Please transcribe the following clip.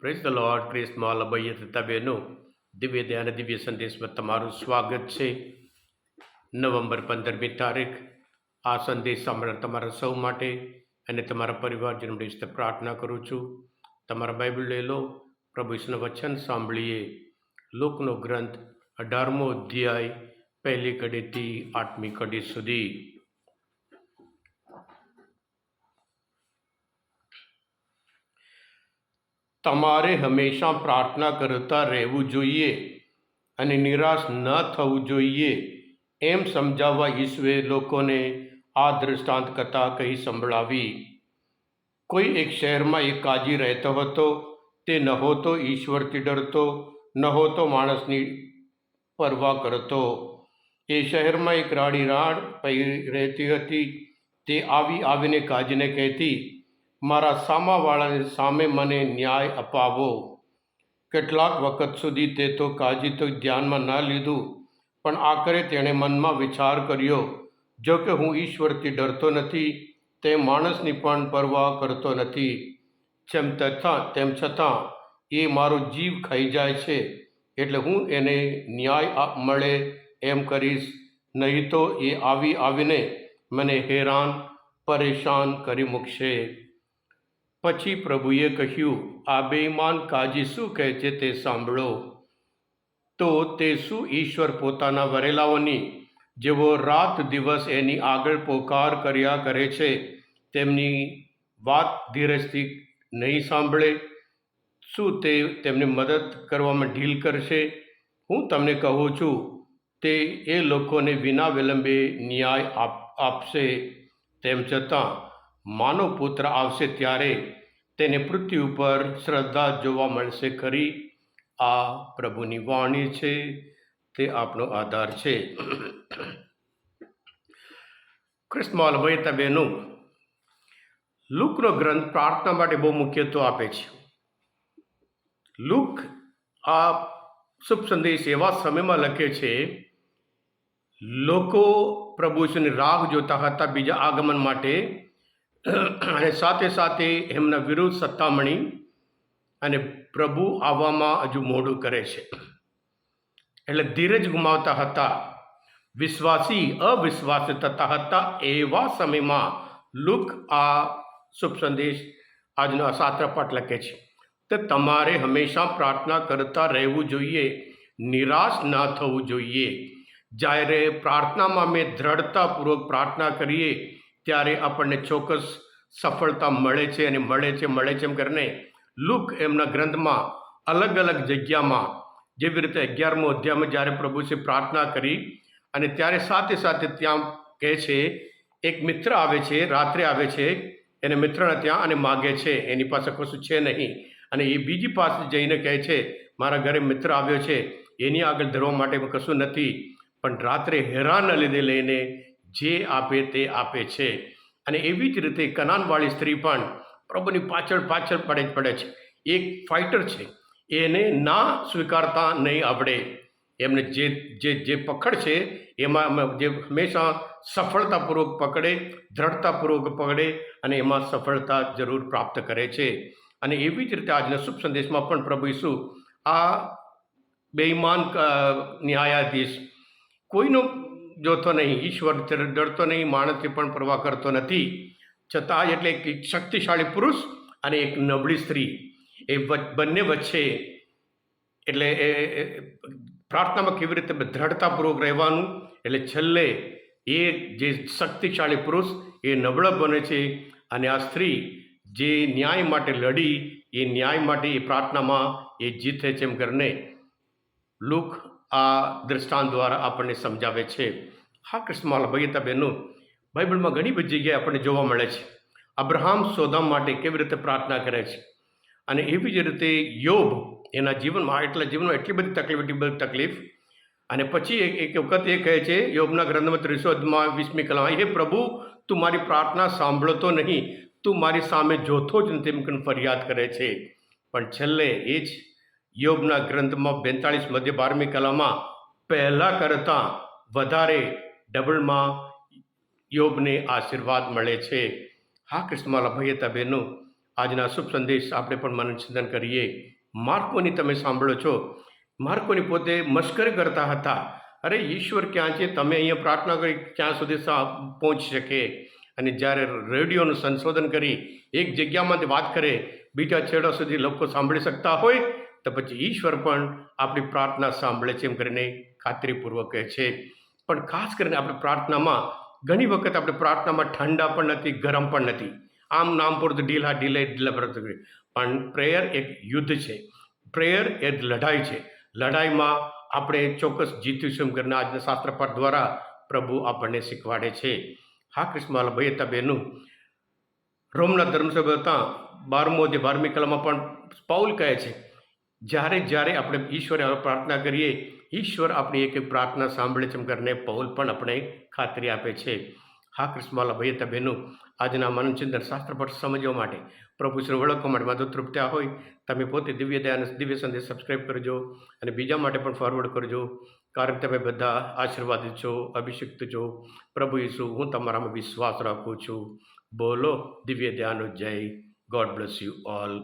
Praise the Lord. ક્રિસ્તમાં લબૈયા થતા બહેનો, દિવ્ય ધ્યાન દિવ્ય સંદેશમાં તમારું સ્વાગત છે. નવેમ્બર 15મી તારીખ. આ સંદેશ સાંભળવા તમારા સૌ માટે અને તમારા પરિવારજનો વિશે પ્રાર્થના કરું છું. તમારા બાઇબલ લઈ લો, પ્રભુ ઈસુનું વચન સાંભળીએ. લોકનો ગ્રંથ 18મો અધ્યાય, પહેલી કડીથી 8મી કડી સુધી. તમારે હંમેશા પ્રાર્થના કરતા રહેવું જોઈએ અને નિરાશ ન થવું જોઈએ, એમ સમજાવવા ઈસુએ લોકોને આ દૃષ્ટાંત કથા કહી સંભળાવી. કોઈ એક શહેરમાં એક કાજી રહેતો હતો. તે ન હોતો ઈશ્વરથી ડરતો, ન હોતો માણસની પરવા કરતો. એ શહેરમાં એક રાણી રાણ રહેતી હતી. તે આવીને કાજીને કહેતી, મારા સામાવાળાની સામે મને ન્યાય અપાવો. કેટલાક વખત સુધી તે તો કાજી તો ધ્યાનમાં ન લીધું, પણ આખરે તેણે મનમાં વિચાર કર્યો, જો કે હું ઈશ્વરથી ડરતો નથી, તે માણસની પણ પરવા કરતો નથી, તેમ છતાં એ મારો જીવ ખાઈ જાય છે, એટલે હું એને ન્યાય મળે એમ કરીશ, નહીં તો એ આવીને મને હેરાન પરેશાન કરી મૂકશે. પછી પ્રભુએ કહ્યું, આ બેઈમાન કાજી શું કહે છે તે સાંભળો. તો તે શું ઈશ્વર પોતાના વરેલાઓની, જેઓ રાત દિવસ એની આગળ પોકાર કર્યા કરે છે, તેમની વાત ધીરજથી નહીં સાંભળે? શું તે તેમને મદદ કરવામાં ઢીલ કરશે? હું તમને કહું છું, તે એ લોકોને વિના વિલંબે ન્યાય આપશે. તેમ છતાં માનવ પુત્ર આવશે ત્યારે તેને પૃથ્વી ઉપર શ્રદ્ધા જોવા મળશે ખરી? આ પ્રભુની વાણી છે, તે આપણો આધાર છે. ખ્રિસ્તમાં લબૈયા બહેનો, લૂકનો ગ્રંથ પ્રાર્થના માટે બહુ મુખ્યત્વ આપે છે. લૂક આ શુભ સંદેશ એવા સમયમાં લખે છે, લોકો પ્રભુ ઈસુની રાહ જોતા હતા બીજા આગમન માટે, અને સાથે સાથે એમના વિરુદ્ધ સત્તામણી અને પ્રભુ આવવામાં હજુ મોડું કરે છે, એટલે ધીરજ ગુમાવતા હતા. વિશ્વાસી અવિશ્વાસી થતા હતા. એવા સમયમાં લૂક આ શુભ સંદેશ આજનો આ 7 પાઠ લખે છે. તો તમારે હંમેશા પ્રાર્થના કરતા રહેવું જોઈએ, નિરાશ ન થવું જોઈએ. જ્યારે પ્રાર્થનામાં અમે દ્રઢતાપૂર્વક પ્રાર્થના કરીએ ત્યારે આપણને ચોક્કસ સફળતા મળે છે અને મળે છે એમ કરીને લૂક એમના ગ્રંથમાં અલગ અલગ જગ્યામાં, જેવી રીતે 11મો અધ્યાયમાં જ્યારે પ્રભુએ પ્રાર્થના કરી અને ત્યારે સાથે સાથે ત્યાં કહે છે, એક મિત્ર આવે છે, રાત્રે આવે છે એને મિત્રના ત્યાં અને માગે છે, એની પાસે કશું છે નહીં, અને એ બીજી પાસે જઈને કહે છે, મારા ઘરે મિત્ર આવ્યો છે, એની આગળ ધરવા માટે કશું નથી, પણ રાત્રે હેરાનના લીધે લઈને જે આપે તે આપે છે. અને એવી જ રીતે કનાનવાળી સ્ત્રી પણ પ્રભુની પાછળ પડે છે. એક ફાઇટર છે, એને ના સ્વીકારતા નહીં આવડે. એમને જે પકડ છે એમાં જે હંમેશા સફળતાપૂર્વક પકડે, દ્રઢતાપૂર્વક પકડે અને એમાં સફળતા જરૂર પ્રાપ્ત કરે છે. અને એવી જ રીતે આજના શુભ સંદેશમાં પણ પ્રભુ ઈસુ આ બેઈમાન ન્યાયાધીશ કોઈનો જોતો નહીં, ઈશ્વર ડરતો નહીં, માણસથી પણ પરવા કરતો નથી, છતાં એટલે એક શક્તિશાળી પુરુષ અને એક નબળી સ્ત્રી, એ બંને વચ્ચે એટલે એ પ્રાર્થનામાં કેવી રીતે દ્રઢતાપૂર્વક રહેવાનું, એટલે છેલ્લે એ જે શક્તિશાળી પુરુષ એ નબળો બને છે, અને આ સ્ત્રી જે ન્યાય માટે લડી, એ ન્યાય માટે એ પ્રાર્થનામાં એ જીતે છે એમ કરીને લૂક આ દૃષ્ટાંત દ્વારા આપણને સમજાવે છે. હા કૃષ્ણમાં લબૈયા બહેનો, બાઇબલમાં ઘણી બધી જગ્યાએ આપણને જોવા મળે છે. અબ્રાહમ સોદોમ માટે કેવી રીતે પ્રાર્થના કરે છે, અને એવી જ રીતે યોબ એના જીવનમાં એટલી બધી તકલીફ, અને પછી એક વખત એ કહે છે યોબના ગ્રંથમાં 320મી કલમ, હે પ્રભુ, તું મારી પ્રાર્થના સાંભળતો નહીં, તું મારી સામે જોતો જ નથી એમ ફરિયાદ કરે છે. પણ છેલ્લે એ જ યોબના ગ્રંથમાં 42 મધ્ય 12મી કલમમાં પહેલાં કરતાં વધારે ડબલમાં યોબને આશીર્વાદ મળે છે. હા કૃષ્ણમાં લભયતા બહેનો, આજના શુભ સંદેશ આપણે પણ મનોચિંતન કરીએ. માર્કોની તમે સાંભળો છો. માર્કોની પોતે મશ્કરી કરતા હતા, અરે ઈશ્વર ક્યાં છે, તમે અહીંયા પ્રાર્થના કરી ક્યાં સુધી પહોંચી શકે. અને જ્યારે રેડિયોનું સંશોધન કરી એક જગ્યામાંથી વાત કરે બીજા છેડા સુધી લોકો સાંભળી શકતા હોય તો પછી ઈશ્વર પણ આપણી પ્રાર્થના સાંભળે છે એમ કરીને ખાતરીપૂર્વક કહે છે. પણ ખાસ કરીને આપણે પ્રાર્થનામાં ઘણી વખત આપણે પ્રાર્થનામાં ઠંડા પણ નથી, ગરમ પણ નથી, આમ નામ પૂરતું ઢીલા પણ પ્રેયર એક યુદ્ધ છે. પ્રેયર એ લડાઈ છે. લડાઈમાં આપણે ચોક્કસ જીતીશું એમ કરીને આજના શાસ્ત્ર પાઠ દ્વારા પ્રભુ આપણને શીખવાડે છે. હા ક્રિસ્માલ ભાઈ હતા બહેનું, રોમના ધર્મસભ્ય હતા 12મી કલમમાં પણ પાઉલ કહે છે જ્યારે આપણે ઈશ્વરે પ્રાર્થના કરીએ ઈશ્વર આપણી એક પ્રાર્થના સાંભળે છે એમ કરીને પાઉલ પણ આપણે ખાતરી આપે છે. હા ક્રિસ્માલ ભાઈ હતા બહેનું, આજના મનોચિંતન શાસ્ત્ર પર સમજવા માટે પ્રભુશ્રીને ઓળખવા માટે માધુ તૃપ્ત્યા હોય તમે પોતે દિવ્ય દયા દિવ્ય સંદેશ સબસ્ક્રાઈબ કરજો અને બીજા માટે પણ ફોરવર્ડ કરજો, કારણ તમે બધા આશીર્વાદિત છો, અભિષિક્ત છો. પ્રભુ ઈસુ હું તમારામાં વિશ્વાસ રાખું છું. બોલો દિવ્ય દયાનો જય. God bless you all.